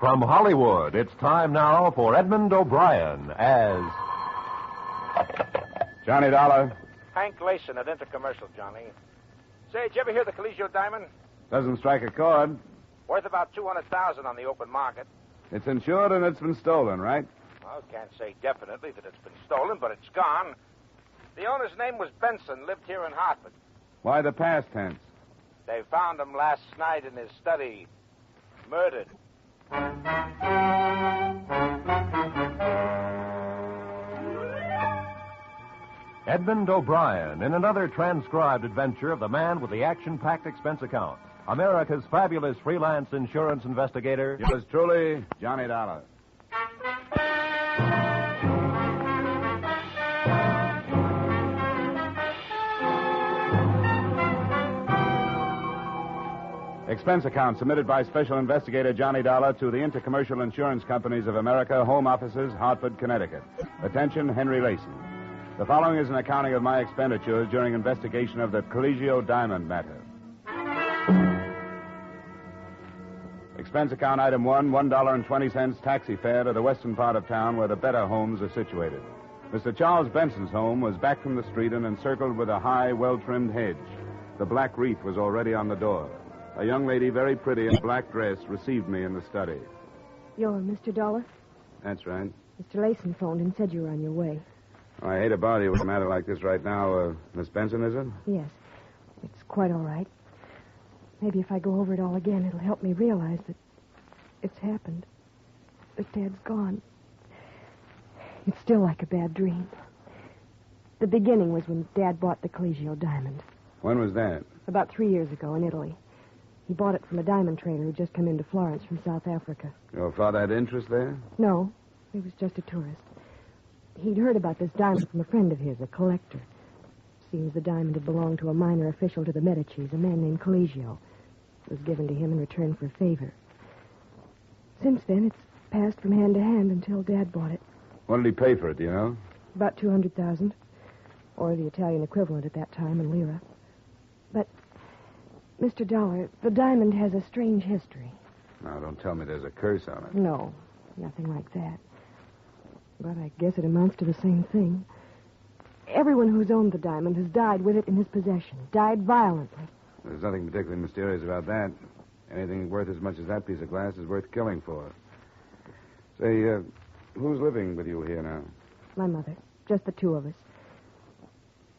From Hollywood, it's time now for Edmund O'Brien as Johnny Dollar. Hank Layson at Intercommercial, Johnny. Say, did you ever hear the Collegio diamond? Doesn't strike a chord. Worth about $200,000 on the open market. It's insured and it's been stolen, right? Well, can't say definitely that it's been stolen, but it's gone. The owner's name was Benson, lived here in Hartford. Why the past tense? They found him last night in his study, murdered. Edmund O'Brien in another transcribed adventure of the man with the action-packed expense account. America's fabulous freelance insurance investigator. Yours truly, Johnny Dollar. Expense account submitted by Special Investigator Johnny Dollar to the Intercommercial Insurance Companies of America, Home Offices, Hartford, Connecticut. Attention, Henry Layson. The following is an accounting of my expenditures during investigation of the Collegio diamond matter. Expense account item 1, $1.20 taxi fare to the western part of town where the better homes are situated. Mr. Charles Benson's home was back from the street and encircled with a high, well-trimmed hedge. The black wreath was already on the door. A young lady, very pretty in a black dress, received me in the study. You're Mr. Dollar? That's right. Mr. Layson phoned and said you were on your way. Oh, I hate to bother you with a matter like this right now. Miss Benson, is it? Yes. It's quite all right. Maybe if I go over it all again, it'll help me realize that it's happened. That Dad's gone. It's still like a bad dream. The beginning was when Dad bought the Collegio diamond. When was that? About 3 years ago in Italy. He bought it from a diamond trader who'd just come into Florence from South Africa. Your father had interest there? No, he was just a tourist. He'd heard about this diamond from a friend of his, a collector. Seems the diamond had belonged to a minor official to the Medicis, a man named Collegio. It was given to him in return for a favor. Since then, it's passed from hand to hand until Dad bought it. What did he pay for it, do you know? About $200,000, or the Italian equivalent at that time in lira. But, Mr. Dollar, the diamond has a strange history. Now, don't tell me there's a curse on it. No, nothing like that. But I guess it amounts to the same thing. Everyone who's owned the diamond has died with it in his possession. Died violently. There's nothing particularly mysterious about that. Anything worth as much as that piece of glass is worth killing for. Say, who's living with you here now? My mother. Just the two of us.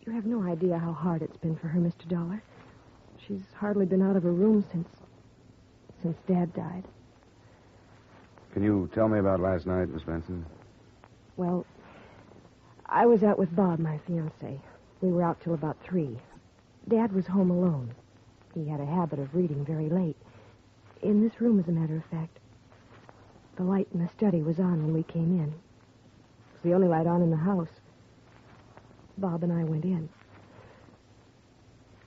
You have no idea how hard it's been for her, Mr. Dollar. She's hardly been out of her room since Dad died. Can you tell me about last night, Miss Benson? Well, I was out with Bob, my fiancé. We were out till about 3. Dad was home alone. He had a habit of reading very late. In this room, as a matter of fact. The light in the study was on when we came in. It was the only light on in the house. Bob and I went in.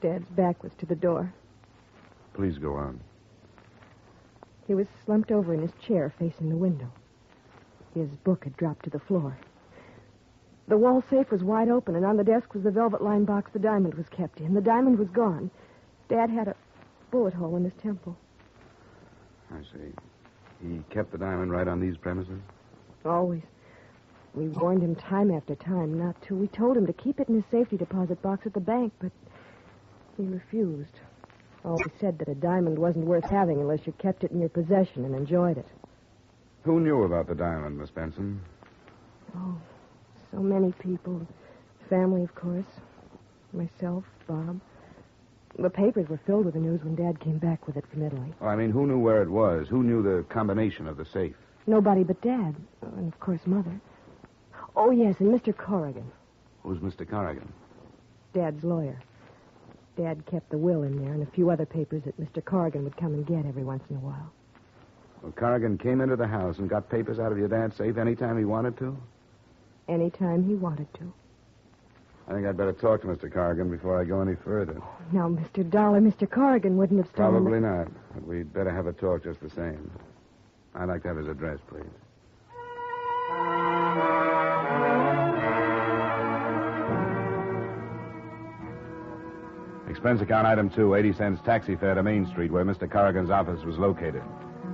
Dad's back was to the door. Please go on. He was slumped over in his chair facing the window. His book had dropped to the floor. The wall safe was wide open, and on the desk was the velvet-lined box the diamond was kept in. The diamond was gone. Dad had a bullet hole in his temple. I see. He kept the diamond right on these premises? Always. We warned him time after time not to. We told him to keep it in his safety deposit box at the bank, but he refused. Always said that a diamond wasn't worth having unless you kept it in your possession and enjoyed it. Who knew about the diamond, Miss Benson? Oh, so many people. Family, of course. Myself, Bob. The papers were filled with the news when Dad came back with it from Italy. Oh, I mean, who knew where it was? Who knew the combination of the safe? Nobody but Dad. And, of course, Mother. Oh, yes, and Mr. Corrigan. Who's Mr. Corrigan? Dad's lawyer. Dad kept the will in there and a few other papers that Mr. Corrigan would come and get every once in a while. Well, Corrigan came into the house and got papers out of your dad's safe anytime he wanted to? Anytime he wanted to. I think I'd better talk to Mr. Corrigan before I go any further. Now, Mr. Dollar, Mr. Corrigan wouldn't have stolen Probably not, but we'd better have a talk just the same. I'd like to have his address, please. Expense account item 2, 80 cents taxi fare to Main Street, where Mr. Corrigan's office was located.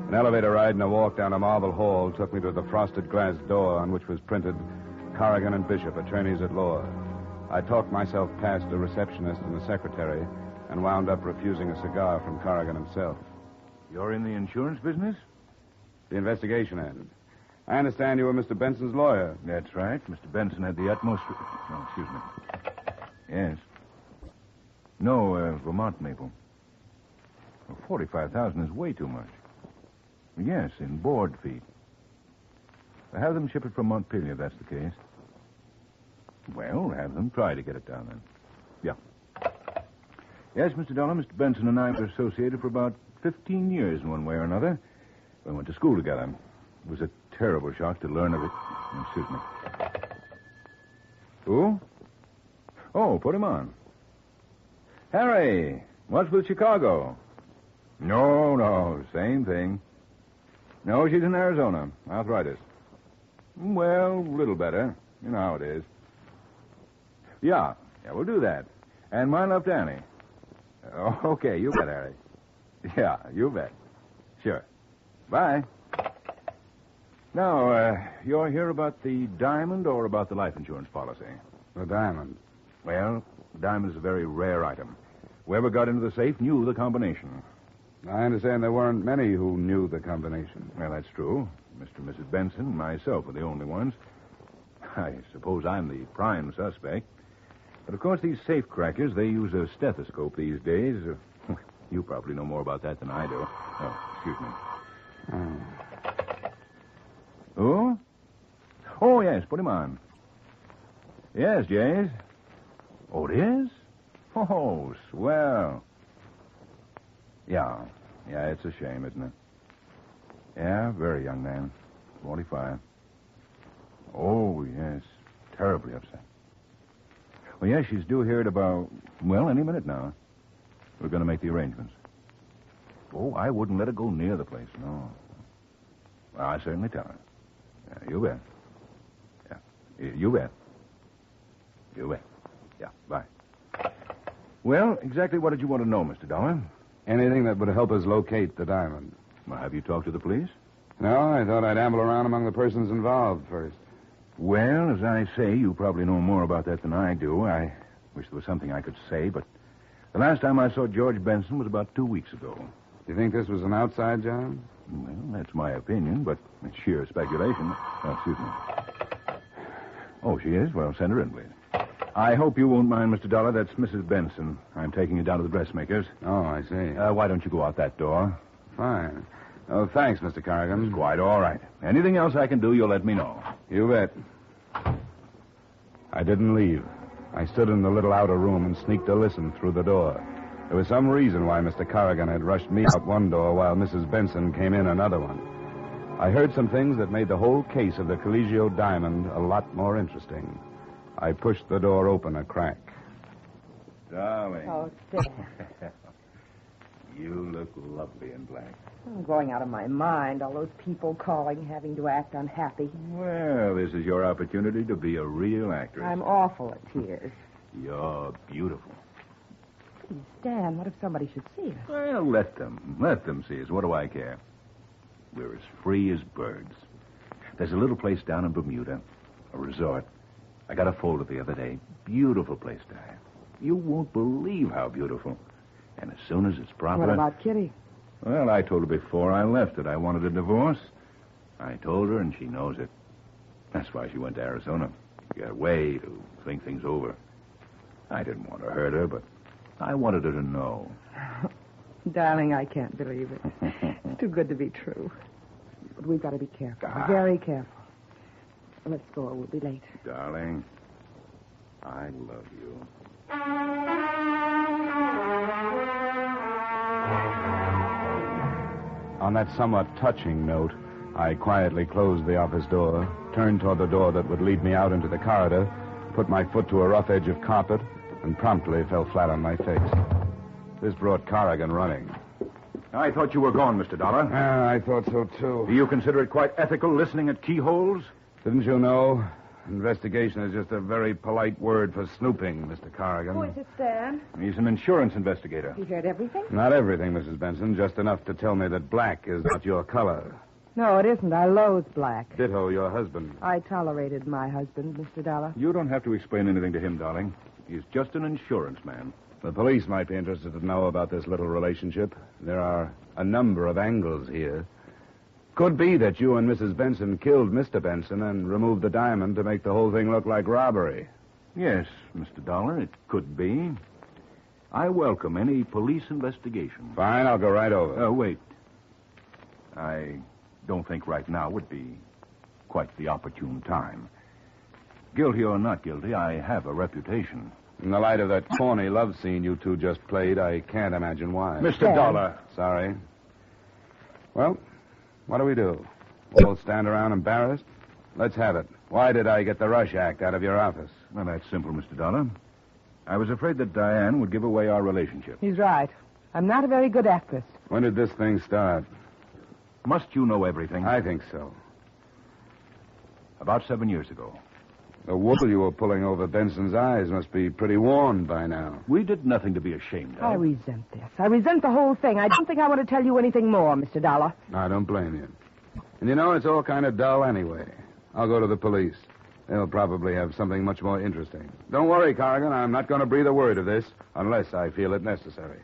An elevator ride and a walk down a marble hall took me to the frosted glass door on which was printed Corrigan and Bishop, attorneys at law. I talked myself past a receptionist and a secretary and wound up refusing a cigar from Corrigan himself. You're in the insurance business? The investigation end. I understand you were Mr. Benson's lawyer. That's right. Mr. Benson had the utmost... Oh, excuse me. Yes. No, Vermont maple. Well, $45,000 is way too much. Yes, in board feet. Have them ship it from Montpelier, if that's the case. Well, have them try to get it down then. Yeah. Yes, Mr. Dollar, Mr. Benson and I were associated for about 15 years in one way or another. We went to school together. It was a terrible shock to learn of it. Excuse me. Who? Oh, put him on. Harry, what's with Chicago? No, same thing. No, she's in Arizona. Arthritis. Well, a little better. You know how it is. Yeah, we'll do that. And my love to Annie. Okay, you bet, Harry. Yeah, you bet. Sure. Bye. Now, you're here about the diamond or about the life insurance policy? The diamond. Well, the diamond is a very rare item. Whoever got into the safe knew the combination. I understand there weren't many who knew the combination. Well, that's true. Mr. and Mrs. Benson and myself were the only ones. I suppose I'm the prime suspect. But, of course, these safe crackers, they use a stethoscope these days. You probably know more about that than I do. Oh, excuse me. Who? Oh, yes, put him on. Yes, Jays. Oh, it is? Oh, swell. Yeah, it's a shame, isn't it? Yeah, very young man. 45. Oh, yes. Terribly upset. Well, yes, she's due here at about, any minute now. We're going to make the arrangements. Oh, I wouldn't let her go near the place, no. Well, I certainly tell her. Yeah, you bet. Yeah, you bet. You bet. Yeah, bye. Well, exactly what did you want to know, Mr. Dollar? Anything that would help us locate the diamond. Well, have you talked to the police? No, I thought I'd amble around among the persons involved first. Well, as I say, you probably know more about that than I do. I wish there was something I could say, but the last time I saw George Benson was about 2 weeks ago. You think this was an outside job? Well, that's my opinion, but it's sheer speculation. Oh, excuse me. Oh, she is? Well, send her in, please. I hope you won't mind, Mr. Dollar. That's Mrs. Benson. I'm taking you down to the dressmaker's. Oh, I see. Why don't you go out that door? Fine. Oh, thanks, Mr. Corrigan. It's quite all right. Anything else I can do, you'll let me know. You bet. I didn't leave. I stood in the little outer room and sneaked a listen through the door. There was some reason why Mr. Corrigan had rushed me out one door while Mrs. Benson came in another one. I heard some things that made the whole case of the Collegio diamond a lot more interesting. I pushed the door open a crack. Darling. Oh, Dad. You look lovely in black. I'm going out of my mind. All those people calling, having to act unhappy. Well, this is your opportunity to be a real actress. I'm awful at tears. You're beautiful. Please, Stan, what if somebody should see us? Well, let them see us. What do I care? We're as free as birds. There's a little place down in Bermuda, a resort. I got a folder the other day. Beautiful place to have. You won't believe how beautiful. And as soon as it's proper... What about Kitty? Well, I told her before I left that I wanted a divorce. I told her, and she knows it. That's why she went to Arizona. To get away, to think things over. I didn't want to hurt her, but I wanted her to know. Darling, I can't believe it. It's too good to be true. But we've got to be careful. Ah. Very careful. Let's go or we'll be late. Darling, I love you. On that somewhat touching note, I quietly closed the office door, turned toward the door that would lead me out into the corridor, put my foot to a rough edge of carpet, and promptly fell flat on my face. This brought Corrigan running. I thought you were gone, Mr. Dollar. I thought so, too. Do you consider it quite ethical listening at keyholes? Didn't you know? Investigation is just a very polite word for snooping, Mr. Corrigan. Who is it, Stan? He's an insurance investigator. You heard everything? Not everything, Mrs. Benson. Just enough to tell me that black is not your color. No, it isn't. I loathe black. Ditto your husband. I tolerated my husband, Mr. Dollar. You don't have to explain anything to him, darling. He's just an insurance man. The police might be interested to know about this little relationship. There are a number of angles here. Could be that you and Mrs. Benson killed Mr. Benson and removed the diamond to make the whole thing look like robbery. Yes, Mr. Dollar, it could be. I welcome any police investigation. Fine, I'll go right over. Wait. I don't think right now would be quite the opportune time. Guilty or not guilty, I have a reputation. In the light of that corny love scene you two just played, I can't imagine why. Mr. Dollar. Sorry. Well, what do we do? We'll stand around embarrassed? Let's have it. Why did I get the Rush Act out of your office? Well, that's simple, Mr. Dollar. I was afraid that Diane would give away our relationship. He's right. I'm not a very good actress. When did this thing start? Must you know everything? I think so. About 7 years ago. The wool you were pulling over Benson's eyes must be pretty worn by now. We did nothing to be ashamed of. I resent this. I resent the whole thing. I don't think I want to tell you anything more, Mr. Dollar. I don't blame you. And you know, it's all kind of dull anyway. I'll go to the police. They'll probably have something much more interesting. Don't worry, Corrigan. I'm not going to breathe a word of this unless I feel it necessary.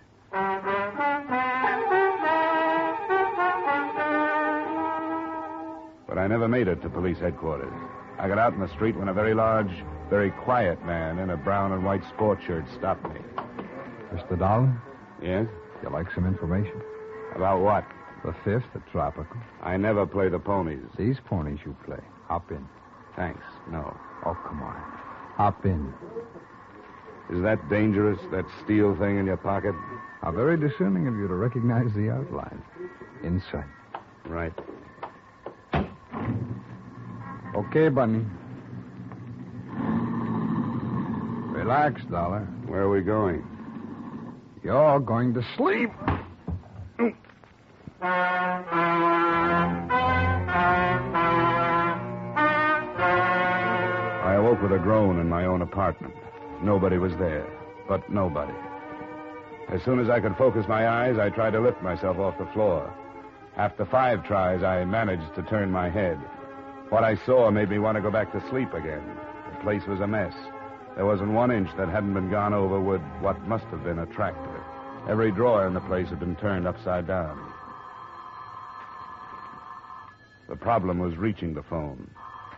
But I never made it to police headquarters. I got out in the street when a very large, very quiet man in a brown and white sport shirt stopped me. Mr. Dollar, Yes? you like some information? About what? The Fifth, the Tropical. I never play the ponies. These ponies you play. Hop in. Thanks. No. Oh, come on. Hop in. Is that dangerous, that steel thing in your pocket? How very discerning of you to recognize the outline. Inside. Right. Okay, Bunny. Relax, Dollar. Where are we going? You're going to sleep. I awoke with a groan in my own apartment. Nobody was there. But nobody. As soon as I could focus my eyes, I tried to lift myself off the floor. After 5 tries, I managed to turn my head. What I saw made me want to go back to sleep again. The place was a mess. There wasn't 1 inch that hadn't been gone over with what must have been a tractor. Every drawer in the place had been turned upside down. The problem was reaching the phone.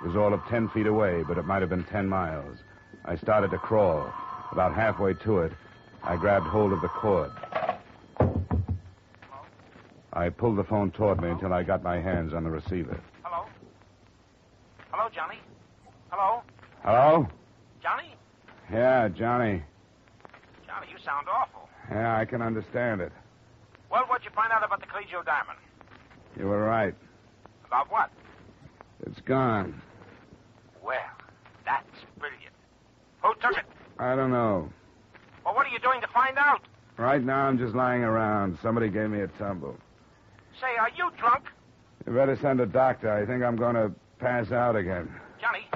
It was all of 10 feet away, but it might have been 10 miles. I started to crawl. About halfway to it, I grabbed hold of the cord. I pulled the phone toward me until I got my hands on the receiver. Hello? Hello, Johnny? Hello? Hello? Johnny? Yeah, Johnny. Johnny, you sound awful. Yeah, I can understand it. Well, what'd you find out about the Collegio diamond? You were right. About what? It's gone. Well, that's brilliant. Who took it? I don't know. Well, what are you doing to find out? Right now, I'm just lying around. Somebody gave me a tumble. Say, are you drunk? You better send a doctor. I think I'm going to pass out again. Johnny?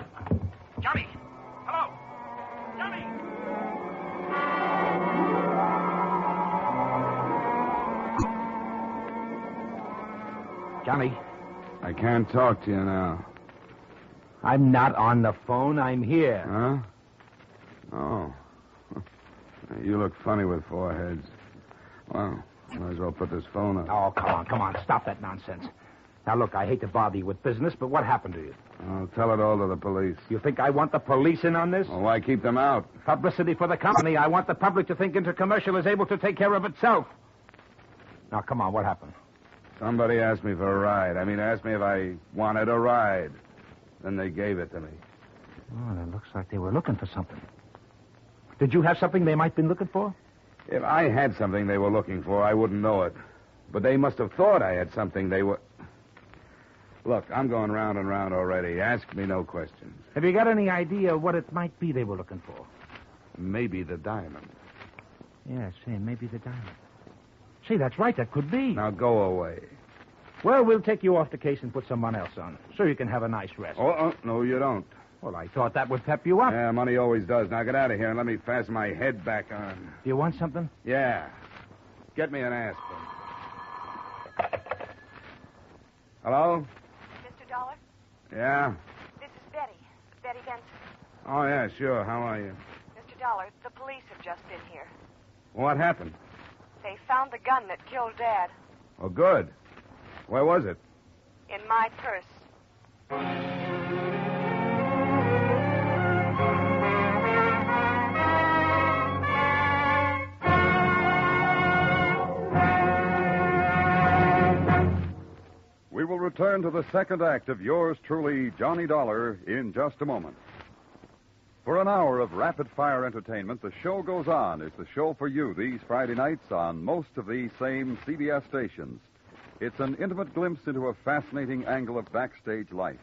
Johnny? Hello? Johnny? Johnny, I can't talk to you now. I'm not on the phone. I'm here. Huh? Oh. You look funny with 4 heads. Well, might as well put this phone up. Oh, come on. Stop that nonsense. Now, look, I hate to bother you with business, but what happened to you? I'll tell it all to the police. You think I want the police in on this? Well, why keep them out? Publicity for the company. I want the public to think Intercommercial is able to take care of itself. Now, come on, what happened? Somebody asked me for a ride. Asked me if I wanted a ride. Then they gave it to me. Oh, it looks like they were looking for something. Did you have something they might have been looking for? If I had something they were looking for, I wouldn't know it. But they must have thought I had something they were... Look, I'm going round and round already. Ask me no questions. Have you got any idea what it might be they were looking for? Maybe the diamond. Yeah, say, maybe the diamond. See, that's right. That could be. Now go away. Well, we'll take you off the case and put someone else on, so you can have a nice rest. Oh, no, you don't. Well, I thought that would pep you up. Yeah, money always does. Now get out of here and let me fasten my head back on. Do you want something? Yeah. Get me an aspirin. Hello? Mr. Dollar? Yeah? This is Betty. Betty Benson. Oh, yeah, sure. How are you? Mr. Dollar, the police have just been here. What happened? They found the gun that killed Dad Oh, good. Where was it? in my purse. We will return to the second act of yours truly, Johnny Dollar, in just a moment. For an hour of rapid-fire entertainment, the show goes on. It's the show for you these Friday nights on most of these same CBS stations. It's an intimate glimpse into a fascinating angle of backstage life.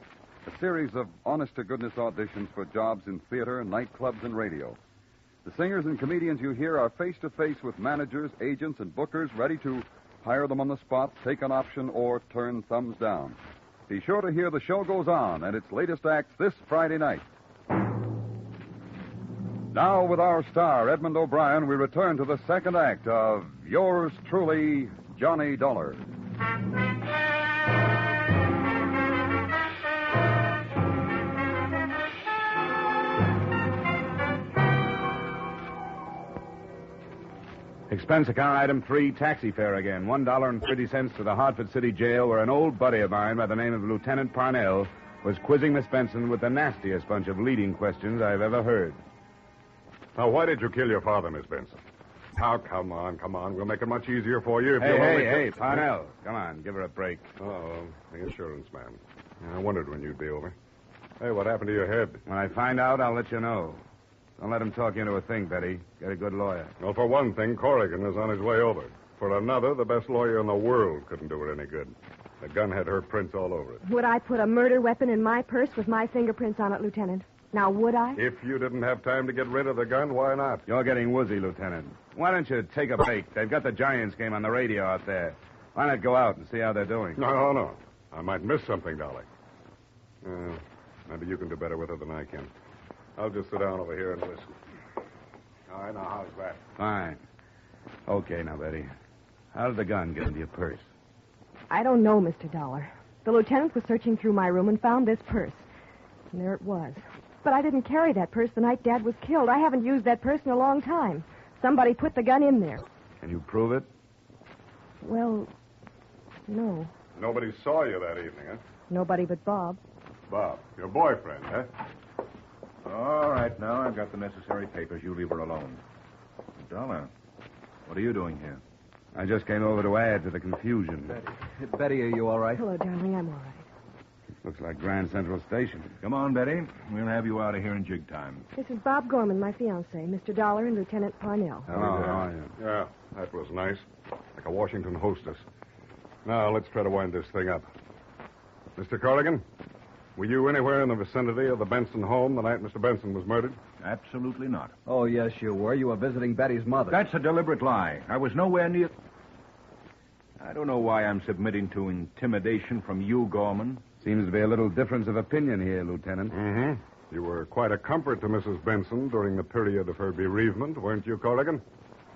A series of honest-to-goodness auditions for jobs in theater, nightclubs, and radio. The singers and comedians you hear are face-to-face with managers, agents, and bookers ready to hire them on the spot, take an option, or turn thumbs down. Be sure to hear The Show Goes On and its latest acts this Friday night. Now, with our star, Edmund O'Brien, we return to the second act of yours truly, Johnny Dollar. Expense account item 3, taxi fare again. $1.30 to the Hartford City Jail, where an old buddy of mine by the name of Lieutenant Parnell was quizzing Miss Benson with the nastiest bunch of leading questions I've ever heard. Now, why did you kill your father, Miss Benson? Now, come on. We'll make it much easier for you if you'll only... Hey, Parnell. Come on, give her a break. Oh, the insurance man. Yeah, I wondered when you'd be over. Hey, what happened to your head? When I find out, I'll let you know. Don't let him talk you into a thing, Betty. Get a good lawyer. Well, for one thing, Corrigan is on his way over. For another, the best lawyer in the world couldn't do it any good. The gun had her prints all over it. Would I put a murder weapon in my purse with my fingerprints on it, Lieutenant? Now, would I? If you didn't have time to get rid of the gun, why not? You're getting woozy, Lieutenant. Why don't you take a break? They've got the Giants game on the radio out there. Why not go out and see how they're doing? No. I might miss something, Dolly. Maybe you can do better with it than I can. I'll just sit down over here and listen. All right, now, how's that? Fine. Okay, now, Betty. How did the gun get into your purse? I don't know, Mr. Dollar. The lieutenant was searching through my room and found this purse. And there it was. But I didn't carry that purse the night Dad was killed. I haven't used that purse in a long time. Somebody put the gun in there. Can you prove it? Well, no. Nobody saw you that evening, huh? Nobody but Bob. Bob, your boyfriend, huh? All right, now I've got the necessary papers. You leave her alone. Dollar, what are you doing here? I just came over to add to the confusion. Betty, are you all right? Hello, darling. I'm all right. Looks like Grand Central Station. Come on, Betty. We'll have you out of here in jig time. This is Bob Gorman, my fiancé, Mr. Dollar and Lieutenant Parnell. Hello, how are you? Yeah, that was nice. Like a Washington hostess. Now, let's try to wind this thing up. Mr. Corrigan, were you anywhere in the vicinity of the Benson home the night Mr. Benson was murdered? Absolutely not. Oh, yes, you were. You were visiting Betty's mother. That's a deliberate lie. I was nowhere near... I don't know why I'm submitting to intimidation from you, Gorman. Seems to be a little difference of opinion here, Lieutenant. Mm-hmm. You were quite a comfort to Mrs. Benson during the period of her bereavement, weren't you, Corrigan?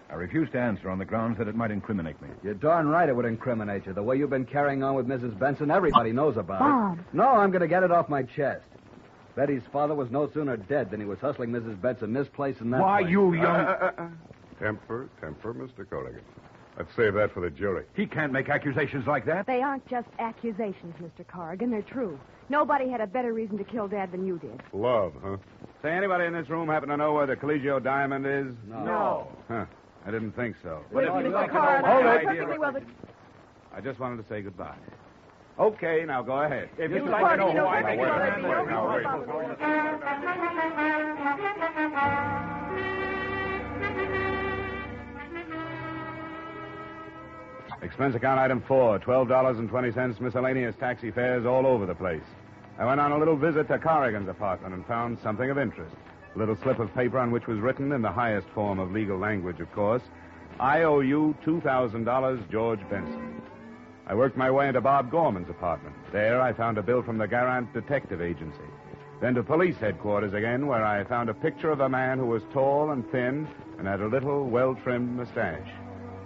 I refuse to answer on the grounds that it might incriminate me. You're darn right it would incriminate you. The way you've been carrying on with Mrs. Benson, everybody knows about Bob. it. No, I'm going to get it off my chest. Betty's father was no sooner dead than he was hustling Mrs. Benson this place and that Why, place. you young... Temper, Mr. Corrigan. Let's save that for the jury. He can't make accusations like that. They aren't just accusations, Mr. Corrigan. They're true. Nobody had a better reason to kill Dad than you did. Love, huh? Say, anybody in this room happen to know where the Collegio diamond is? No. Huh. I didn't think so. But if you'd Mr. like to know Corrigan, why I I perfectly did- well, but I just wanted to say goodbye. Okay, now go ahead. If Mr. you'd like to know Corrigan, why I Mr. make it... Corrigan, Wait, now, wait. Expense account item 4, $12.20 miscellaneous taxi fares all over the place. I went on a little visit to Corrigan's apartment and found something of interest. A little slip of paper on which was written in the highest form of legal language, of course, I owe you $2,000, George Benson. I worked my way into Bob Gorman's apartment. There I found a bill from the Garant Detective Agency. Then to police headquarters again, where I found a picture of a man who was tall and thin and had a little, well-trimmed mustache.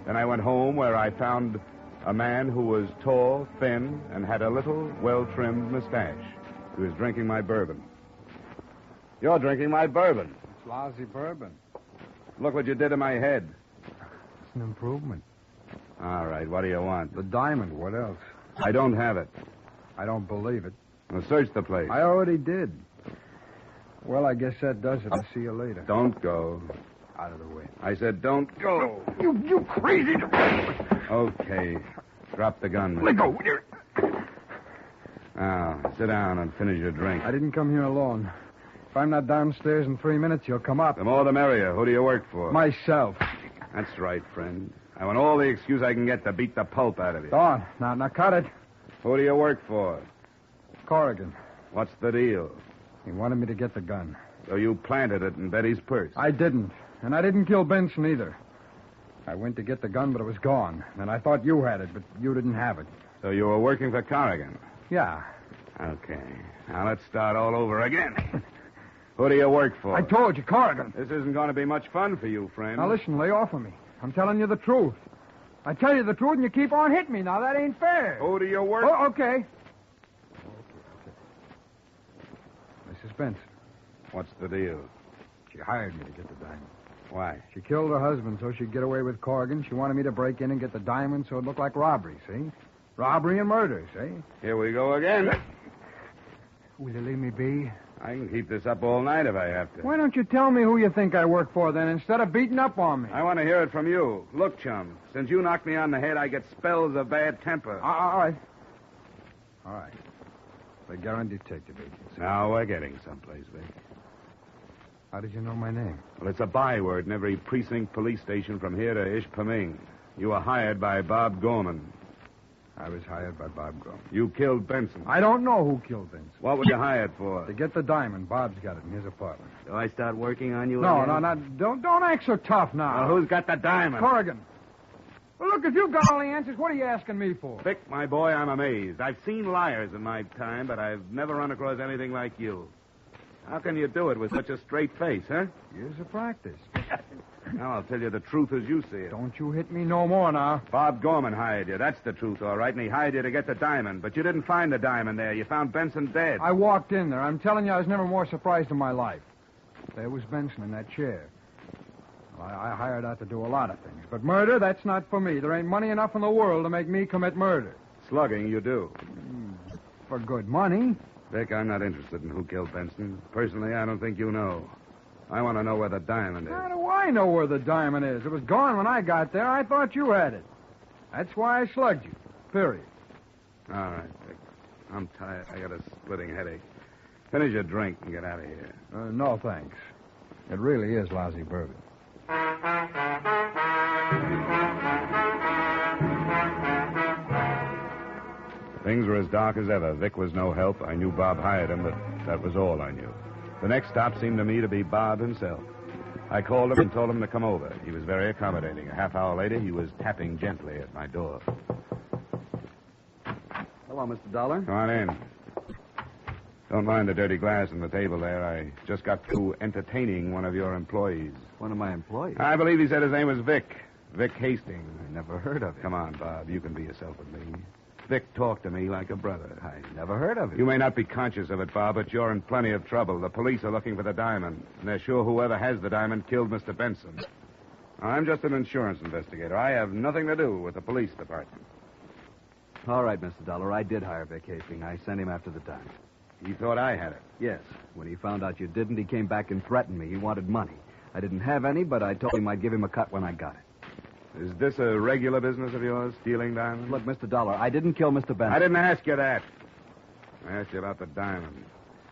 Then I went home, where I found a man who was tall, thin, and had a little, well-trimmed mustache. He was drinking my bourbon. You're drinking my bourbon. It's lousy bourbon. Look what you did to my head. It's an improvement. All right, what do you want? The diamond. What else? I don't have it. I don't believe it. Well, search the place. I already did. Well, I guess that does it. I'll see you later. Don't go. Out of the way. I said don't go. You crazy... Okay. Drop the gun. Let go. Now, sit down and finish your drink. I didn't come here alone. If I'm not downstairs in 3 minutes, you'll come up. The more the merrier. Who do you work for? Myself. That's right, friend. I want all the excuse I can get to beat the pulp out of you. Go on. Now cut it. Who do you work for? Corrigan. What's the deal? He wanted me to get the gun. So you planted it in Betty's purse. I didn't. And I didn't kill Benson either. I went to get the gun, but it was gone. And I thought you had it, but you didn't have it. So you were working for Corrigan? Yeah. Okay. Now let's start all over again. Who do you work for? I told you, Corrigan. This isn't going to be much fun for you, friend. Now listen, lay off of me. I'm telling you the truth. I tell you the truth, and you keep on hitting me. Now, that ain't fair. Who do you work for? Oh, okay. Mrs. Benson. What's the deal? She hired me to get the diamond. Why? She killed her husband so she'd get away with Corrigan. She wanted me to break in and get the diamond so it looked like robbery, see? Robbery and murder, see? Here we go again. Will you leave me be? I can keep this up all night if I have to. Why don't you tell me who you think I work for, then, instead of beating up on me? I want to hear it from you. Look, chum, since you knocked me on the head, I get spells of bad temper. All right. All right. The Garand Detective Agency. Now we're getting someplace, Vic. How did you know my name? Well, it's a byword in every precinct police station from here to Ishpeming. You were hired by Bob Gorman. I was hired by Bob Gorman. You killed Benson. I don't know who killed Benson. What were you hired for? To get the diamond. Bob's got it in his apartment. Do I start working on you No, again? don't act so tough now. Well, who's got the diamond? Corrigan. Well, look, if you've got all the answers, what are you asking me for? Vic, my boy, I'm amazed. I've seen liars in my time, but I've never run across anything like you. How can you do it with such a straight face, huh? Years of practice. Now, I'll tell you the truth as you see it. Don't you hit me no more now. Bob Gorman hired you. That's the truth, all right. And he hired you to get the diamond. But you didn't find the diamond there. You found Benson dead. I walked in there. I'm telling you, I was never more surprised in my life. There was Benson in that chair. Well, I hired out to do a lot of things. But murder, that's not for me. There ain't money enough in the world to make me commit murder. Slugging, you do. For good money. Vic, I'm not interested in who killed Benson. Personally, I don't think you know. I want to know where the diamond is. How do I know where the diamond is? It was gone when I got there. I thought you had it. That's why I slugged you. Period. All right, Vic. I'm tired. I got a splitting headache. Finish your drink and get out of here. No, thanks. It really is lousy bourbon. Things were as dark as ever. Vic was no help. I knew Bob hired him, but that was all I knew. The next stop seemed to me to be Bob himself. I called him and told him to come over. He was very accommodating. A half hour later, he was tapping gently at my door. Hello, Mr. Dollar. Come on in. Don't mind the dirty glass on the table there. I just got through entertaining one of your employees. One of my employees? I believe he said his name was Vic. Vic Hastings. I never heard of him. Come on, Bob. You can be yourself with me. Vic talked to me like a brother. I never heard of him. You may not be conscious of it, Bob, but you're in plenty of trouble. The police are looking for the diamond, and they're sure whoever has the diamond killed Mr. Benson. I'm just an insurance investigator. I have nothing to do with the police department. All right, Mr. Dollar. I did hire Vic Hastings. I sent him after the diamond. He thought I had it. Yes. When he found out you didn't, he came back and threatened me. He wanted money. I didn't have any, but I told him I'd give him a cut when I got it. Is this a regular business of yours, stealing diamonds? Look, Mr. Dollar, I didn't kill Mr. Benson. I didn't ask you that. I asked you about the diamond.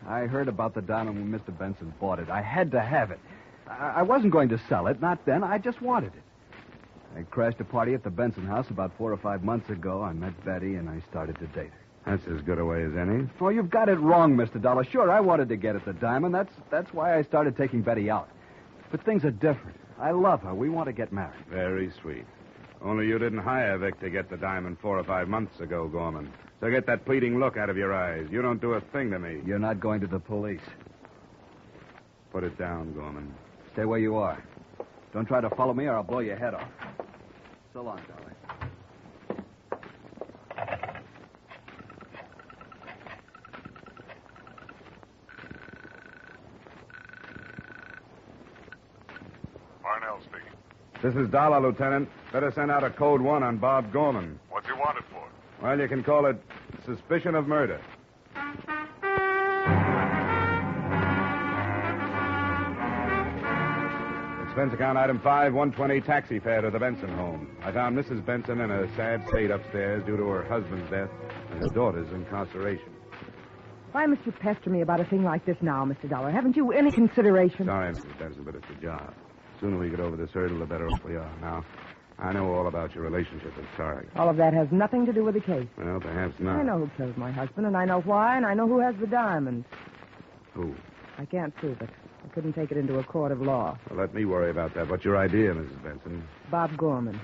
I heard about the diamond when Mr. Benson bought it. I had to have it. I wasn't going to sell it, not then. I just wanted it. I crashed a party at the Benson house about 4 or 5 months ago. I met Betty, and I started to date her. That's as good a way as any. Oh, you've got it wrong, Mr. Dollar. Sure, I wanted to get at the diamond. That's why I started taking Betty out. But things are different. I love her. We want to get married. Very sweet. Only you didn't hire Vic to get the diamond 4 or 5 months ago, Gorman. So get that pleading look out of your eyes. You don't do a thing to me. You're not going to the police. Put it down, Gorman. Stay where you are. Don't try to follow me or I'll blow your head off. So long, Dolly. Parnell speaking. This is Dollar, Lieutenant. Better send out a code 1 on Bob Gorman. What's he wanted for? Well, you can call it suspicion of murder. Expense account item 5, 120 taxi fare to the Benson home. I found Mrs. Benson in a sad state upstairs due to her husband's death and her daughter's incarceration. Why must you pester me about a thing like this now, Mr. Dollar? Haven't you any consideration? Sorry, Mrs. Benson, but it's a job. The sooner we get over this hurdle, the better off we are. Now, I know all about your relationship with Tarek. All of that has nothing to do with the case. Well, perhaps not. I know who killed my husband, and I know why, and I know who has the diamonds. Who? I can't prove it. I couldn't take it into a court of law. Well, let me worry about that. What's your idea, Mrs. Benson? Bob Gorman.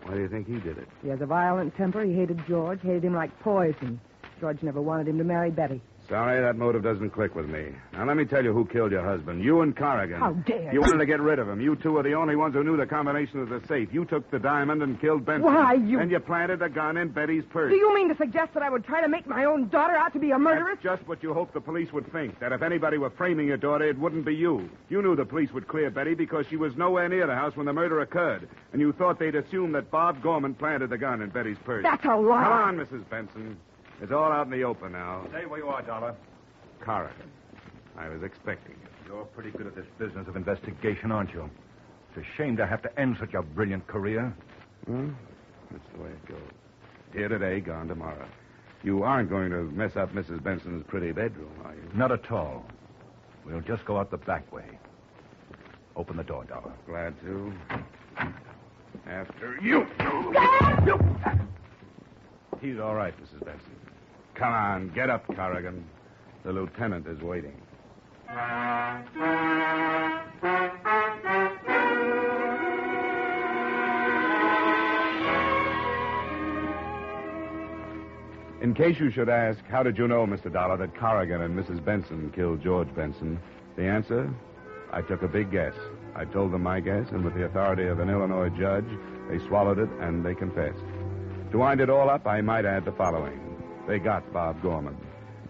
Why do you think he did it? He has a violent temper. He hated George, hated him like poison. George never wanted him to marry Betty. Sorry, that motive doesn't click with me. Now, let me tell you who killed your husband. You and Corrigan. How dare you? wanted to get rid of him. You two are the only ones who knew the combination of the safe. You took the diamond and killed Benson. Why, you... And you planted a gun in Betty's purse. Do you mean to suggest that I would try to make my own daughter out to be a murderess? That's just what you hoped the police would think. That if anybody were framing your daughter, it wouldn't be you. You knew the police would clear Betty because she was nowhere near the house when the murder occurred. And you thought they'd assume that Bob Gorman planted the gun in Betty's purse. That's a lie. Come on, Mrs. Benson. It's all out in the open now. Stay where you are, Dollar. Corrigan. I was expecting you. You're pretty good at this business of investigation, aren't you? It's a shame to have to end such a brilliant career. Well, that's the way it goes. Here today, gone tomorrow. You aren't going to mess up Mrs. Benson's pretty bedroom, are you? Not at all. We'll just go out the back way. Open the door, Dollar. Glad to. After you. He's all right, Mrs. Benson. Come on, get up, Corrigan. The lieutenant is waiting. In case you should ask, how did you know, Mr. Dollar, that Corrigan and Mrs. Benson killed George Benson? The answer? I took a big guess. I told them my guess, and with the authority of an Illinois judge, they swallowed it and they confessed. To wind it all up, I might add the following. They got Bob Gorman.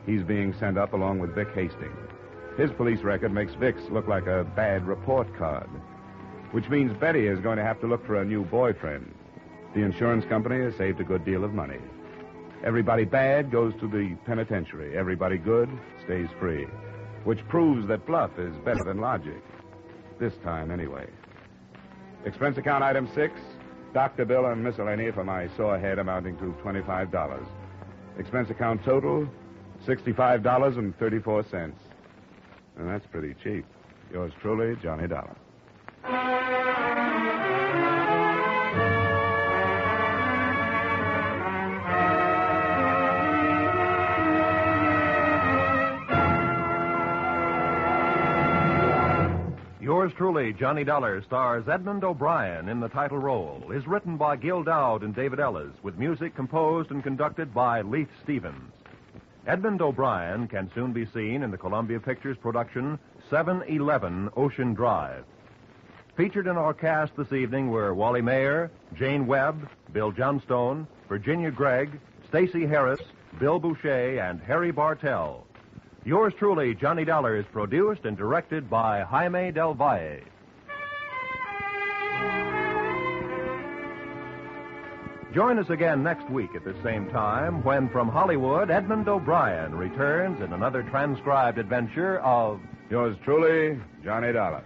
He's being sent up along with Vic Hastings. His police record makes Vic's look like a bad report card, which means Betty is going to have to look for a new boyfriend. The insurance company has saved a good deal of money. Everybody bad goes to the penitentiary. Everybody good stays free, which proves that bluff is better than logic. This time, anyway. Expense account item 6, doctor bill and miscellany for my sore head amounting to $25. Expense account total, $65.34. And that's pretty cheap. Yours truly, Johnny Dollar. Yours truly, Johnny Dollar, stars Edmund O'Brien in the title role, is written by Gil Dowd and David Ellis, with music composed and conducted by Leith Stevens. Edmund O'Brien can soon be seen in the Columbia Pictures production 711 Ocean Drive. Featured in our cast this evening were Wally Mayer, Jane Webb, Bill Johnstone, Virginia Gregg, Stacey Harris, Bill Boucher, and Harry Bartell. Yours truly, Johnny Dollar, is produced and directed by Jaime Del Valle. Join us again next week at the same time when, from Hollywood, Edmund O'Brien returns in another transcribed adventure of Yours truly, Johnny Dollar.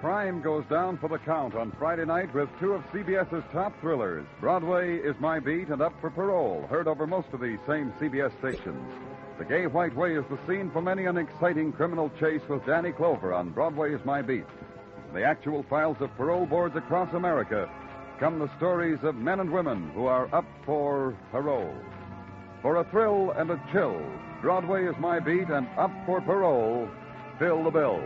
Crime goes down for the count on Friday night with two of CBS's top thrillers. Broadway is My Beat and Up for Parole, heard over most of the same CBS stations. The Gay White Way is the scene for many an exciting criminal chase with Danny Clover on Broadway's My Beat. In the actual files of parole boards across America come the stories of men and women who are up for parole. For a thrill and a chill, Broadway is My Beat and Up for Parole, fill the bill.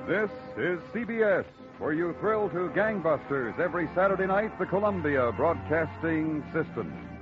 This is CBS, where you thrill to gangbusters every Saturday night, the Columbia Broadcasting System.